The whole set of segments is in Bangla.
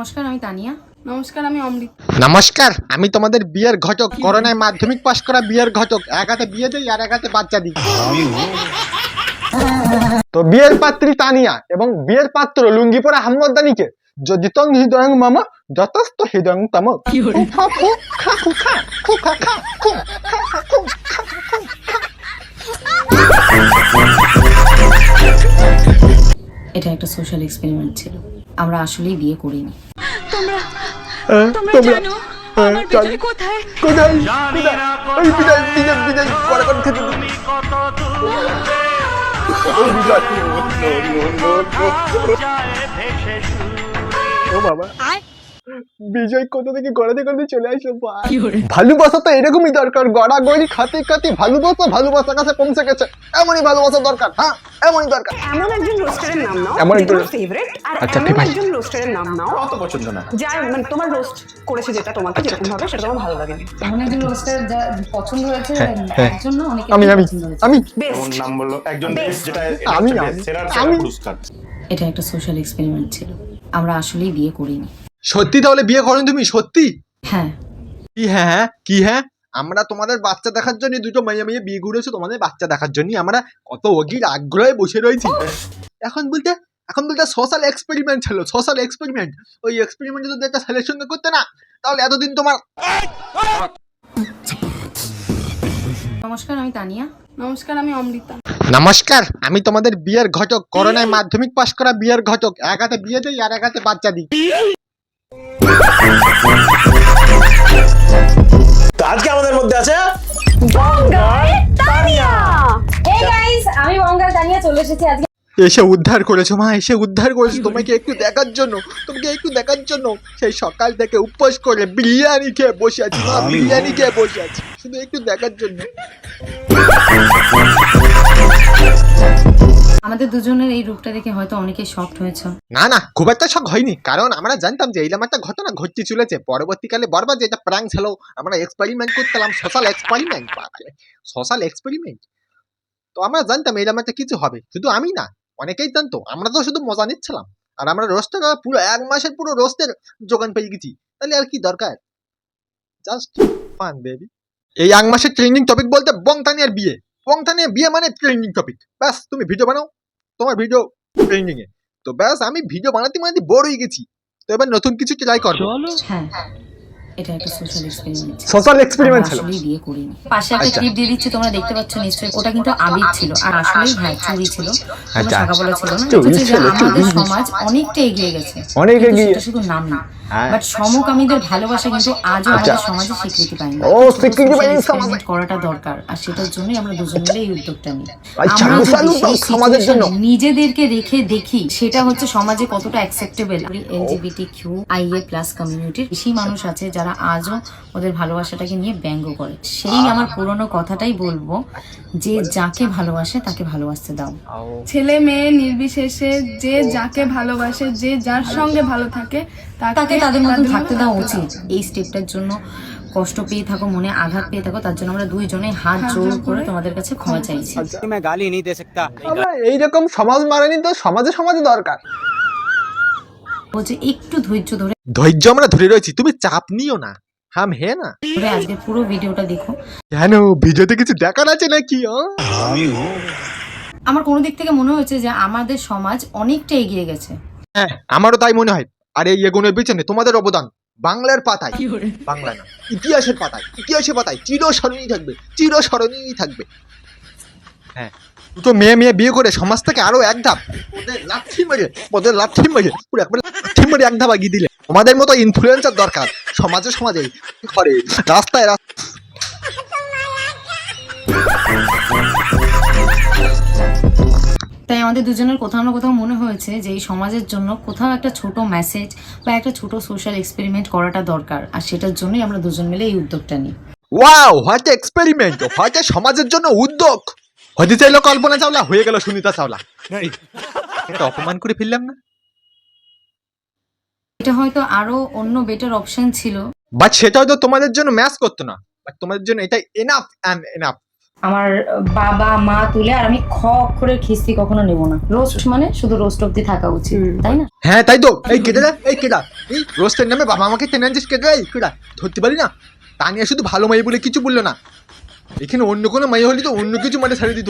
নমস্কার, আমি তানিয়া। নমস্কার, আমি অমৃত। নমস্কার, আমি তোমাদের বিয়ের ঘটক। করোনায় মাধ্যমিক পাশ করা বিয়ের ঘটক। এক হাতে বিয়ে দেই আর এক হাতে বাচ্চা দিই। তো বিয়ের পাত্রী তানিয়া এবং বিয়ের পাত্র লুঙ্গি পরা হাম্মদানিকে যদি তং হৃদয়ং মামা যথেষ্ট হৃদয়ং তম এটা একটা সোশ্যাল এক্সপেরিমেন্ট ছিল। আমরা আসলেই বিয়ে করিনি। তোমরা জানো আমার বিজয় কোথায়? কোথায় ওই বিজয় বিজয় বিজয় করে করে খেতে দিই। ও বিজয় ও বাবা বিজয় কোথা থেকে গড়াতে গড়াতে চলে আসলো। ভালোবাসা তো এরকমই দরকার, গড়াগড়ি খাতে খাতে ভালোবাসা কাছে পৌঁছে গেছে। এমনই ভালোবাসা দরকার। হ্যাঁ, এমনই দরকার। এমন একজন রোস্টারের নাম নাও, এমন একজন তোমার ফেভারিট, আর আচ্ছা, এমন favorite। একজন রোস্টারের নাম নাও অত পছন্দ না। যার মানে তোমার রোস্ট করেছে যেটা তোমাকে যেরকম ভাবে সেটা তোমার ভালো লাগে। এমন একজন রোস্টার যা পছন্দ হয়েছে একজন না, অনেকে আমি পছন্দ হয়েছে। আমি বেস্ট নাম বললো একজন best, যেটা আমি সেরা আমি পুরস্কার। এটা একটা সোশ্যাল এক্সপেরিমেন্ট ছিল। আমরা আসলেই বিয়ে করিনি। সত্যি তাহলে বিয়ে করেন তুমি? সত্যি? হ্যাঁ, কি হ্যাঁ কি হ্যাঁ? আমরা তোমাদের বাচ্চা দেখার জন্য দুটো মেয়ে মেয়ে বিয়ে করেছো, তোমাদের বাচ্চা দেখার জন্য আমরা কত অগির আগ্রহে বসে রয়েছি। এখন বলতে সোশ্যাল এক্সপেরিমেন্ট ছিল, সোশ্যাল এক্সপেরিমেন্ট। ওই এক্সপেরিমেন্টে যদি একটা ছেলের সঙ্গে করতে না, তাহলে এতদিন তোমার। নমস্কার, আমি তানিয়া। নমস্কার, আমি অমৃতা। নমস্কার, আমি তোমাদের বিয়ের ঘটক। করোনায় মাধ্যমিক পাশ করা বিয়ের ঘটক। এক হাতে বিয়ে দেই আর এক হাতে বাচ্চা দিই। তো আজকে আমাদের মধ্যে আছে Hey guys, আমি বঙ্গাল তানিয়া চলে এসেছি আজকে। এসে উদ্ধার করেছো মা, এসে উদ্ধার করেছো। তোমাকে একটু দেখার জন্য সেই সকাল থেকে উপোস করে বিরিয়ানি খেয়ে বসে আছি মা, বিরিয়ানি খেয়ে বসে আছি শুধু একটু দেখার জন্য। আমাদের দুজনের এই রূপটা দেখে হয়তো অনেকে শকড হয়েছে। না খুব একটা শখ হয়নি, কারণ আমরা জানতাম যে এইরকম একটা ঘটনা ঘটতে চলেছে। পরবর্তীকালে বরবার যে এটা প্র্যাঙ্ক ছিল, আমরা এক্সপেরিমেন্ট করতেলাম, সোশ্যাল এক্সপেরিমেন্ট। তো আমরা জানতাম এইরকম একটা কিছু হবে। শুধু আমি না, অনেকেই জানতো। আমরা তো শুধু মজা নিচ্ছিলাম। আর আমরা রোস্টার পুরো এক মাসের পুরো রোস্টের যোগান পেয়ে গেছি। তাহলে আর কি দরকার? Just fun baby. এই এক মাসের ট্রেন্ডিং টপিক বলতে বংতানিয়ার বিয়ে মানে ট্রেন্ডিং টপিক। ব্যাস, তুমি ভিডিও বানাও, তোমার ভিডিও ট্রেন্ডিং এ। তো ব্যাস, আমি ভিডিও বানাতে বোর হয়ে গেছি। তো এবার নতুন কিছু ট্রাই করবো। হ্যাঁ, এটা একটা সোশ্যাল এক্সপেরিমেন্ট ছিল। সোশ্যাল এক্সপেরিমেন্ট আমরা ছিল। আসলেই বিয়ে করিনি। পাশে একটা ক্লিপ দিয়ে দিচ্ছি, তোমরা দেখতে পাচ্ছ নিশ্চয়ই। ওটা কিন্তু আবির ছিল, আর আসলেই হ্যাঁ চুরি ছিল। কোনো শাখা বলা ছিল না। এটা হচ্ছে যে আমাদের সমাজ অনেকটা এগিয়ে গেছে, অনেক কিন্তু এগিয়ে। সেটা শুধু নাম না, বাট সমকামীদের ভালোবাসা কিন্তু আজও আমাদের সমাজে স্বীকৃতি পায়নি। ও, স্বীকৃতি পায়নি সমাজে। এক্সপেরিমেন্ট করাটা দরকার, আর সেটার জন্যই আমরা দুজন মিলে এই উদ্যোগটা নিই। আচ্ছা, আমরা যদি চালু সেই সমাজের জন্য। situation নিজেদেরকে রেখে দেখি, সেটা হচ্ছে সমাজে কতটা অ্যাকসেপ্টেবল। LGBTQIA+ কমিউনিটির বেশি মানুষ আছে যারা আজও ওদের ভালোবাসাটাকে নিয়ে ব্যঙ্গ করে। সেই আমার পুরনো কথাটাই বলবো, যে যাকে ভালোবাসে তাকে ভালোবাসতে দাও। ছেলে মেয়ে নির্বিশেষে যে যাকে ভালোবাসে, যে যার সঙ্গে ভালো থাকে তাকে তাদের মধ্যে থাকতে দেওয়া উচিত। এই স্টেপটার জন্য কষ্ট পেয়ে থাকো, মনে আঘাত পেয়ে থাকো, তার জন্য আমরা দুইজনে হাত জোড় করে তোমাদের কাছে ক্ষমা চাইছি। मैं गाली नहीं दे सकता। আমরা এইরকম সমাজ মানেনি তো সমাজে দরকার। বলছে একটু ধৈর্য ধরে ধৈর্য আমরা ধরে রয়েছি, তুমি চাপ নিও না। হাম হে না। আজকে পুরো ভিডিওটা দেখো। কেন, ভিডিওতে কিছু দেখার আছে নাকি? আমার কোনো দিক থেকে মনে হয়েছে যে আমাদের সমাজ অনেকটা এগিয়ে গেছে। হ্যাঁ, আমারও তাই মনে হয়। আর এই এগোনোর পিছনে তোমাদের অবদান বাংলার পাতায়, বাংলা না, ইতিহাসের পাতায় চিরস্মরণীয় থাকবে। হ্যাঁ, দুটো মেয়ে বিয়ে করে সমাজ থেকে আরো এক ধাপ ওদের লাথি মেরে পুরো একবার লাথি মেরে এক ধাপ এগিয়ে দিলে। তোমাদের মতো ইনফ্লুয়েন্সার দরকার সমাজে ঘরে রাস্তায়। তাই আমাদের দুজনের কোথাও না কোথাও মনে হয়েছে যে এই সমাজের জন্য কোথাও একটা ছোট মেসেজ বা একটা ছোট সোশ্যাল এক্সপেরিমেন্ট করাটা দরকার, আর সেটার জন্যই আমরা দুজন মিলে এই উদ্যোগটা নিই। ওয়াও, হোয়াট এক্সপেরিমেন্ট, হোয়াট সমাজের জন্য উদ্যোগ। হতে চাইলো কল্পনা চাওলা, হয়ে গেল সুনিতা চাওলা। এটা অপমান করে ফেললাম না? এটা হয়তো আরো অন্য বেটার অপশন ছিল, বাট সেটা হয়তো তোমাদের জন্য ম্যাচ করতো না, বাট তোমাদের জন্য এটাই এনাফ অ্যান্ড এনাফ। আমার বাবা মা তুলে, আর আমি খ অক্ষরের খিস্তি কখনো নেব না। রোস্ট মানে শুধু রোস্ট অব্দি থাকা উচিত, তাই না? হ্যাঁ তাই তো। এই কেটে দেয়, এই কেটা, এই রোস্টের নামে বাবা আমাকে টেনে আনছিস, কেটে দেয়, কেটা ধরতে পারি না। তা নিয়ে শুধু ভালো মাই বলে কিছু বললো না, এখানে অন্য কোনো মাই হলি তো অন্য কিছু মানে ছেড়ে দিত।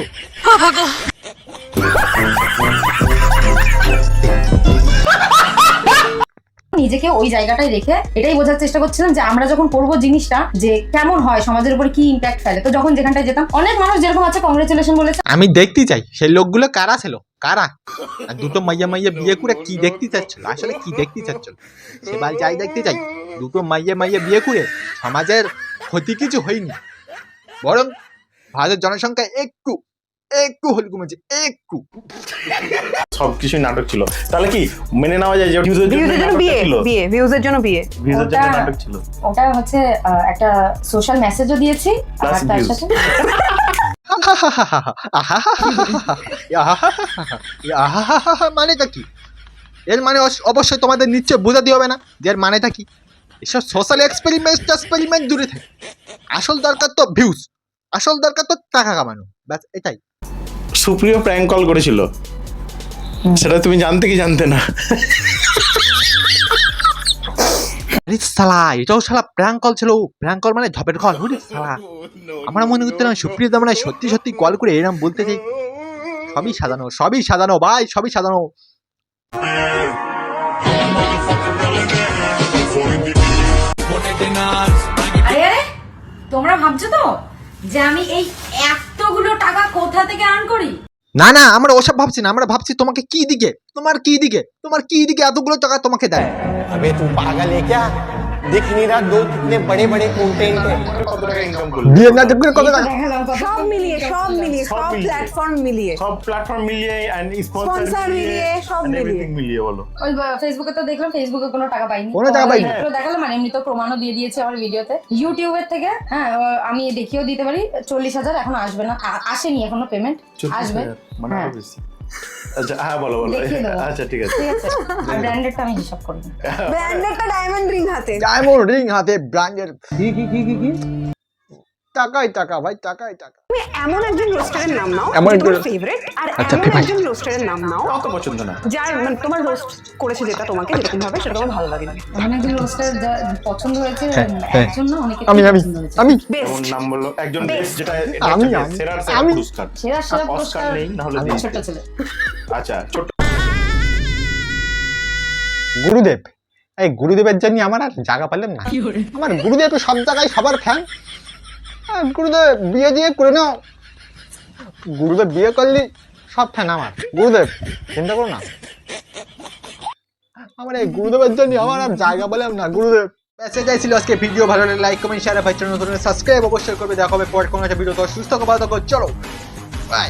নিজেকে ওই জায়গাটায় রেখে এটাই বোঝার চেষ্টা করছিলাম যে আমরা যখন করবো জিনিসটা যে কেমন হয়, সমাজের উপর কি ইম্প্যাক্ট ফেলে। তো যখন যেখানটায় যেতাম, অনেক মানুষ যেরকম আছে কংগ্রেচুলেশন বলেছে, আমি দেখতে চাই সেই লোকগুলো কারা ছিল, কারা আর দুটো মাইয়া মাইয়া বিয়ে করে কি দেখতে চাচ্ছিল, আসলে কি দেখতে চাচ্ছিল সেবার যাই দেখতে চাই। দুটো মাইয়া মাইয়া বিয়ে করে সমাজের ক্ষতি কিছু হয়নি, বরং ভারতের জনসংখ্যা একটু একটু হল কমেছে, একটু। সবকিছুই নাটক ছিল। তাহলে কি মেনে নেওয়া যায় যে ভিউজের জন্য ভিউজের জন্য বিয়ে, ছিল? বিয়ে ভিউজের জন্য বিয়ে, ভিউজের জন্য ওটা- নাটক ছিল। ওটা হচ্ছে একটা সোশ্যাল মেসেজও দিয়েছি, আর Plus তার views। সাথে মানেটা কি? এর মানে অবশ্যই তোমাদের নিশ্চয় বোঝাতে হবে না যে এর মানেটা কি। এসব সোশ্যাল এক্সপেরিমেন্ট দূরে থাকে, আসল দরকার তো ভিউজ, আসল দরকার তো টাকা কামানো, ব্যাস এটাই। সুপ্রিয় প্র্যাঙ্ক কল করেছিল, সেটা তুমি জানতে কি জানতে না? আরে শালা, এটাও শালা প্র্যাঙ্ক কল ছিল। প্র্যাঙ্ক কল মানে ঝপের কল। ওরে শালা, আমরা মনে করতাম সুপ্রিয় দা মানে সত্যি সত্যি কল করে এরম বলতে চাই। সবই সাজানো, সবই সাজানো ভাই, সবই সাজানো। আরে আরে, তোমরা ভাবছো তো যে আমি এই এতগুলো টাকা কোথা থেকে আর্ন করি? না না, আমরা ওসব ভাবছি না, আমরা ভাবছি তোমাকে কি দিকে, তোমার কি দিকে, তোমার কি দিকে এতগুলো টাকা তোমাকে দেয়। अबे तू पागल है क्या? दिख नहीं रहा दो कितने बड़े बड़े कंटेंट है। কত টাকা ইনকাম করলো? বিয়ের নাটক করে কত টাকা? দেখালাম কত সব মিলিয়ে সব মিলিয়ে সব সব মিলিয়ে। প্ল্যাটফর্ম মিলিয়ে সব প্ল্যাটফর্ম মিলিয়ে এন্ড Sponsor স্পন্সর মিলিয়ে, সব মিলিয়ে। এভরিথিং মিলিয়ে বলো। ওই ফেসবুকে তো দেখলাম, ফেসবুকে কোনো টাকা পাইনি, কোনো টাকা পাইনি। তো দেখালাম, মানে এমনি তো প্রমাণও দিয়ে দিয়েছে আমার ভিডিওতে। ইউটিউবের থেকে হ্যাঁ আমি দেখিয়েও দিতে পারি, 40,000 এখনো আসবে না, আসেনি এখনো পেমেন্ট, আসবে। মানে হ্যাঁ। আরো বেশি। আচ্ছা হ্যাঁ বলো বলো। দেখিয়ে দেবো। আচ্ছা ঠিক আছে। ঠিক আছে, আর ব্র্যান্ডেডটা আমি হিসাব করি না। ব্র্যান্ডেডটা ডায়মন্ড রিং হাতে। ডায়মন্ড রিং হাতে, ব্র্যান্ডের কি টাকাই টাকা ভাই, টাকাই টাকা। তুমি এমন একজন রোস্টারের নাম নাও এমন যে তোমার একজন- ফেভারিট, আর আচ্ছা, এমন favorite। একজন রোস্টারের নাম নাও অত পছন্দ না। যার মানে তোমার রোস্ট করেছে যেটা তোমাকে যেরকম ভাবে সেটা তোমার ভালো লাগে না। এখানে একজন রোস্টার পছন্দ হয়েছে, হ্যাঁ। একজন না অনেকে আমি পছন্দ হয়েছে। আমি যেমন বেস্ট নাম বললো একজন বেস্ট, যেটা এটা আমি- হচ্ছে আমি- সেরা আমি- পুরস্কার। সেরা সেরা অস্কার পুরস্কার নেই, না হলে দিয়ে ছোট দিতে। ছেলে। আচ্ছা ছোট গুরুদেব, এই গুরুদেবের জন্য আমার আর জায়গা পেলাম না। আমার গুরুদেব সব জায়গায় সবার ফ্যান। গুরুদেব বিয়ে দিয়ে করে নাও, গুরুদেব বিয়ে করলি সব ফ্যান আমার। গুরুদেব চিন্তা করো না, আমার এই গুরুদেবের জন্য আমার আর জায়গা পেলাম না। গুরুদেব সেটাই ছিল আজকে ভিডিও। ভালো লাগলে লাইক কমেন্ট শেয়ার, ভাই চ্যানেল নতুন সাবস্ক্রাইব অবশ্যই করবে। দেখা হবে পরে কোনো একটা ভিডিও। তো সুস্থ থাকো, ভালো থাকো, চলো বাই।